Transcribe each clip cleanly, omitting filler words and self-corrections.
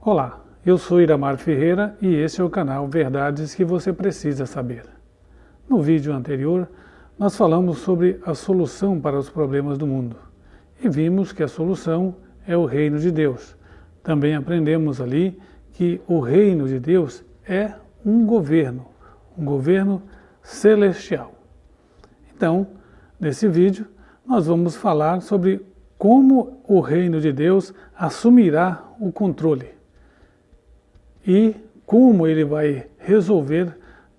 Olá, eu sou Iramar Ferreira e esse é o canal Verdades que você precisa saber. No vídeo anterior, nós falamos sobre a solução para os problemas do mundo e vimos que a solução é o reino de Deus. Também aprendemos ali que o reino de Deus é um governo celestial. Então, nesse vídeo, nós vamos falar sobre como o reino de Deus assumirá o controle e como ele vai resolver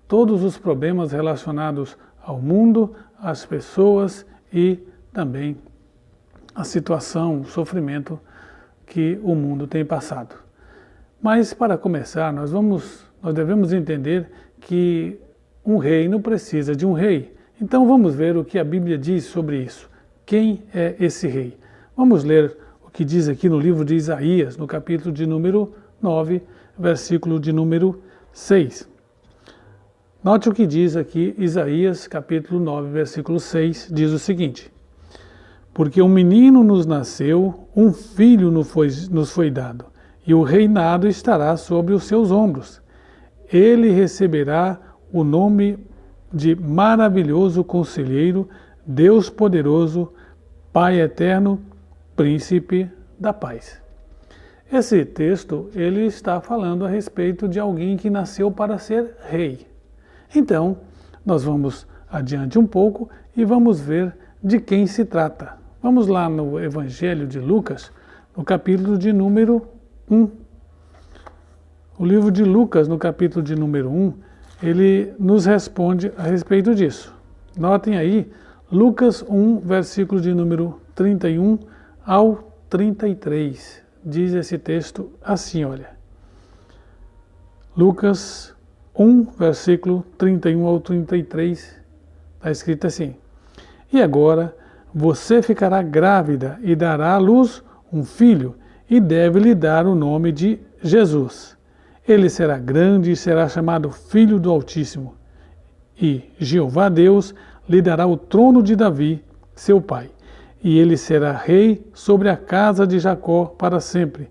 todos os problemas relacionados ao mundo, às pessoas e também a situação, o sofrimento que o mundo tem passado. Mas para começar, nós devemos entender que um reino precisa de um rei. Então vamos ver o que a Bíblia diz sobre isso. Quem é esse rei? Vamos ler o que diz aqui no livro de Isaías, no capítulo de número 9, versículo de número 6. Note o que diz aqui Isaías, capítulo 9, versículo 6, diz o seguinte: Porque um menino nos nasceu, um filho nos foi dado, e o reinado estará sobre os seus ombros. Ele receberá o nome de Maravilhoso Conselheiro, Deus Poderoso, Pai Eterno, Príncipe da Paz. Esse texto, ele está falando a respeito de alguém que nasceu para ser rei. Então, nós vamos adiante um pouco e vamos ver de quem se trata. Vamos lá no Evangelho de Lucas, no capítulo de número 1. O livro de Lucas, no capítulo de número 1, ele nos responde a respeito disso. Notem aí, Lucas 1, versículo de número 31 ao 33. Diz esse texto assim, olha. Lucas 1, versículo 31 ao 33, está escrito assim: E agora você ficará grávida e dará à luz um filho, e deve lhe dar o nome de Jesus. Ele será grande e será chamado Filho do Altíssimo. E Jeová Deus lhe dará o trono de Davi, seu pai. E ele será rei sobre a casa de Jacó para sempre,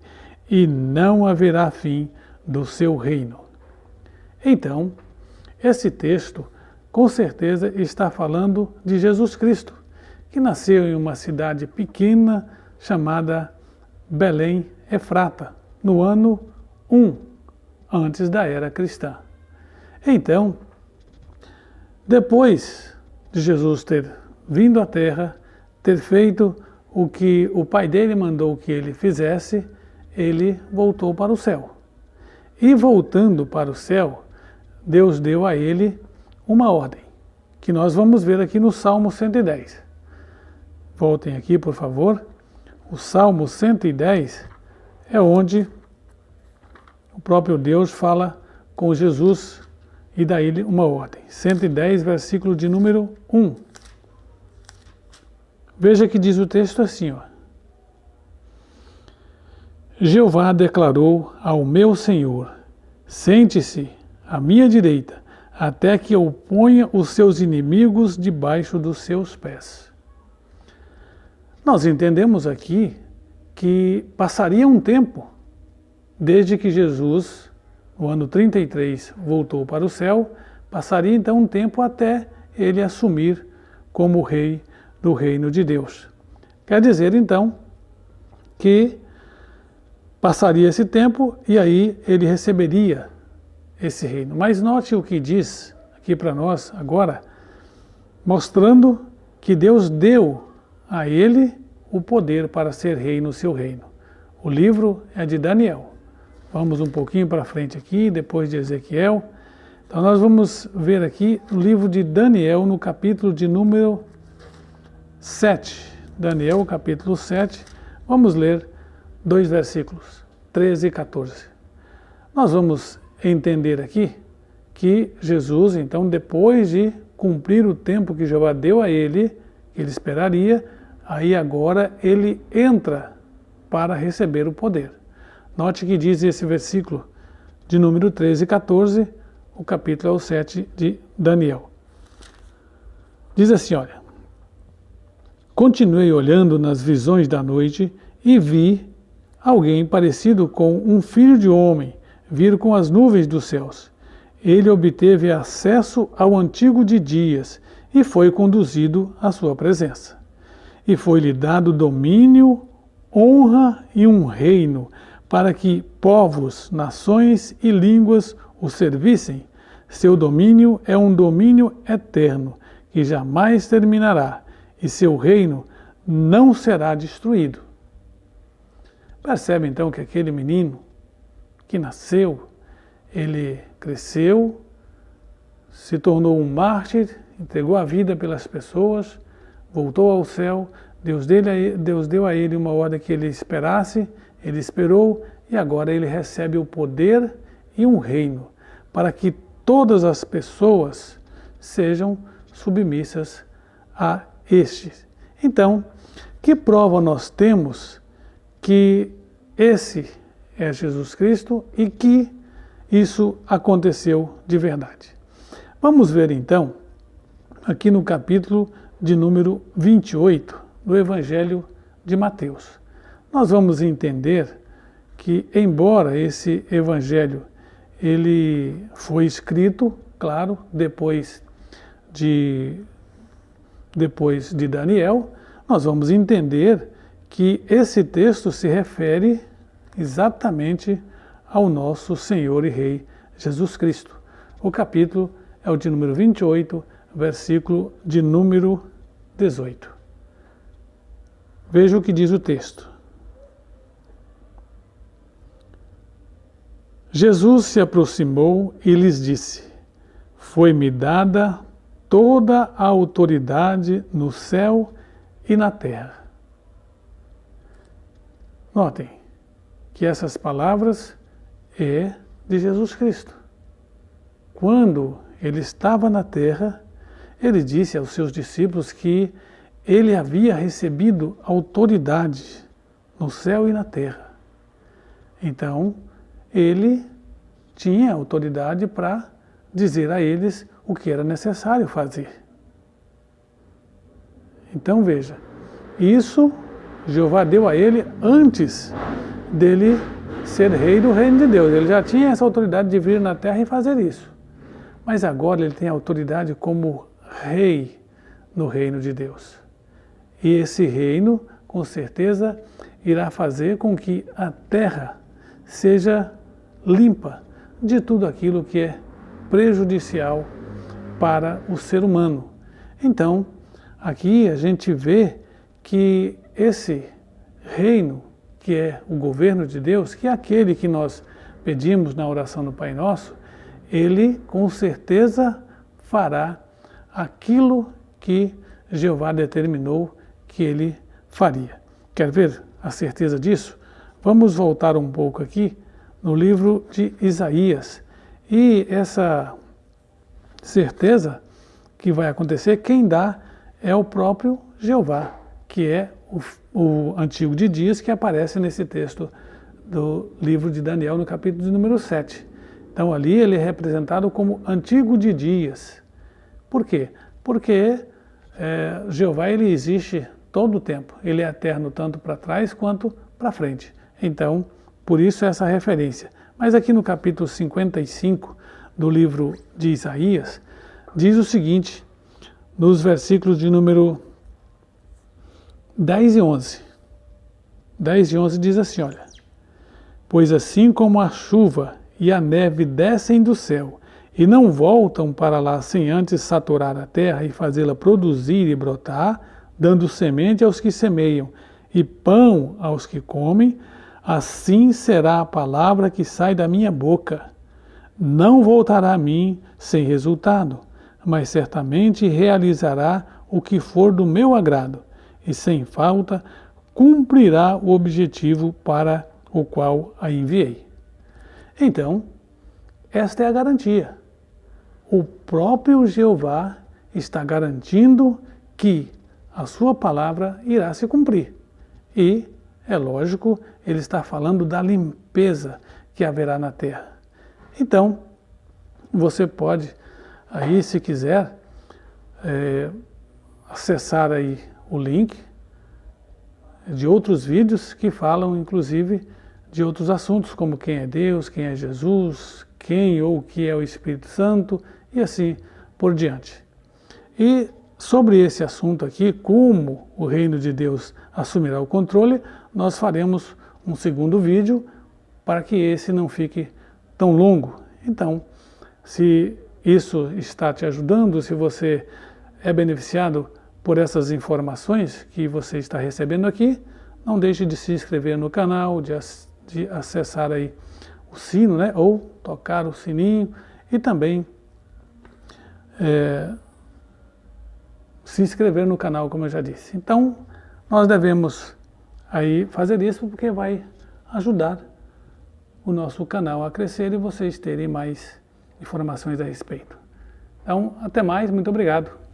e não haverá fim do seu reino. Então, esse texto, com certeza, está falando de Jesus Cristo, que nasceu em uma cidade pequena chamada Belém Efrata, no ano 1, antes da era cristã. Então, depois de Jesus ter vindo à Terra, ter feito o que o pai dele mandou que ele fizesse, ele voltou para o céu. E voltando para o céu, Deus deu a ele uma ordem, que nós vamos ver aqui no Salmo 110. Voltem aqui, por favor. O Salmo 110 é onde o próprio Deus fala com Jesus e dá a ele uma ordem. 110, versículo de número 1. Veja que diz o texto assim, ó. Jeová declarou ao meu Senhor: Sente-se à minha direita, até que eu ponha os seus inimigos debaixo dos seus pés. Nós entendemos aqui que passaria um tempo, desde que Jesus, no ano 33, voltou para o céu, passaria então um tempo até ele assumir como rei do reino de Deus. Quer dizer, então, que passaria esse tempo e aí ele receberia esse reino. Mas note o que diz aqui para nós agora, mostrando que Deus deu a ele o poder para ser rei no seu reino. O livro é de Daniel. Vamos um pouquinho para frente aqui, depois de Ezequiel. Então nós vamos ver aqui o livro de Daniel no capítulo de número 7. Daniel, capítulo 7. Vamos ler 2 versículos, 13 e 14. Nós vamos entender aqui que Jesus, então, depois de cumprir o tempo que Jeová deu a ele, que ele esperaria, aí agora ele entra para receber o poder. Note que diz esse versículo de número 13 e 14, o capítulo é o 7 de Daniel. Diz assim, olha: Continuei olhando nas visões da noite e vi alguém parecido com um filho de homem vir com as nuvens dos céus. Ele obteve acesso ao Antigo de Dias e foi conduzido à sua presença. E foi-lhe dado domínio, honra e um reino, para que povos, nações e línguas o servissem. Seu domínio é um domínio eterno, que jamais terminará, e seu reino não será destruído. Percebe então que aquele menino que nasceu, ele cresceu, se tornou um mártir, entregou a vida pelas pessoas, voltou ao céu, Deus deu a ele uma ordem que ele esperasse, ele esperou e agora ele recebe o poder e um reino para que todas as pessoas sejam submissas a estes. Então, que prova nós temos que esse é Jesus Cristo e que isso aconteceu de verdade? Vamos ver então, aqui no capítulo de número 28 do Evangelho de Mateus. Nós vamos entender que, embora esse Evangelho ele foi escrito, claro, depois de Daniel, nós vamos entender que esse texto se refere exatamente ao nosso Senhor e Rei Jesus Cristo. O capítulo é o de número 28, versículo de número 18. Veja o que diz o texto. Jesus se aproximou e lhes disse: Foi-me dada toda a autoridade no céu e na terra. Notem que essas palavras é de Jesus Cristo. Quando ele estava na terra, ele disse aos seus discípulos que ele havia recebido autoridade no céu e na terra. Então, ele tinha autoridade para dizer a eles o que era necessário fazer. Então veja, isso Jeová deu a ele antes dele ser rei do reino de Deus. Ele já tinha essa autoridade de vir na terra e fazer isso. Mas agora ele tem autoridade como rei no reino de Deus. E esse reino, com certeza, irá fazer com que a terra seja limpa de tudo aquilo que é prejudicial para o ser humano. Então, aqui a gente vê que esse reino, que é o governo de Deus, que é aquele que nós pedimos na oração do Pai Nosso, ele com certeza fará aquilo que Jeová determinou que ele faria. Quer ver a certeza disso? Vamos voltar um pouco aqui no livro de Isaías. E essa certeza que vai acontecer, quem dá é o próprio Jeová, que é o Antigo de Dias, que aparece nesse texto do livro de Daniel, no capítulo de número 7. Então ali ele é representado como Antigo de Dias. Por quê? Porque Jeová ele existe todo o tempo. Ele é eterno tanto para trás quanto para frente. Então, por isso essa referência. Mas aqui no capítulo 55 do livro de Isaías, diz o seguinte, nos versículos de número 10 e 11. 10 e 11 diz assim, olha: Pois assim como a chuva e a neve descem do céu e não voltam para lá sem antes saturar a terra e fazê-la produzir e brotar, dando semente aos que semeiam e pão aos que comem, assim será a palavra que sai da minha boca. Não voltará a mim sem resultado, mas certamente realizará o que for do meu agrado, e sem falta cumprirá o objetivo para o qual a enviei. Então, esta é a garantia. O próprio Jeová está garantindo que a sua palavra irá se cumprir. E, é lógico, ele está falando da limpeza que haverá na terra. Então, você pode, aí, se quiser, acessar aí o link de outros vídeos que falam, inclusive, de outros assuntos, como quem é Deus, quem é Jesus, quem ou o que é o Espírito Santo, e assim por diante. E sobre esse assunto aqui, como o reino de Deus assumirá o controle, nós faremos um segundo vídeo para que esse não fique tão longo. Então, se isso está te ajudando, se você é beneficiado por essas informações que você está recebendo aqui, não deixe de se inscrever no canal, de acessar aí o sino, né, ou tocar o sininho e também se inscrever no canal, como eu já disse. Então, nós devemos aí fazer isso porque vai ajudar o nosso canal a crescer e vocês terem mais informações a respeito. Então, até mais, muito obrigado.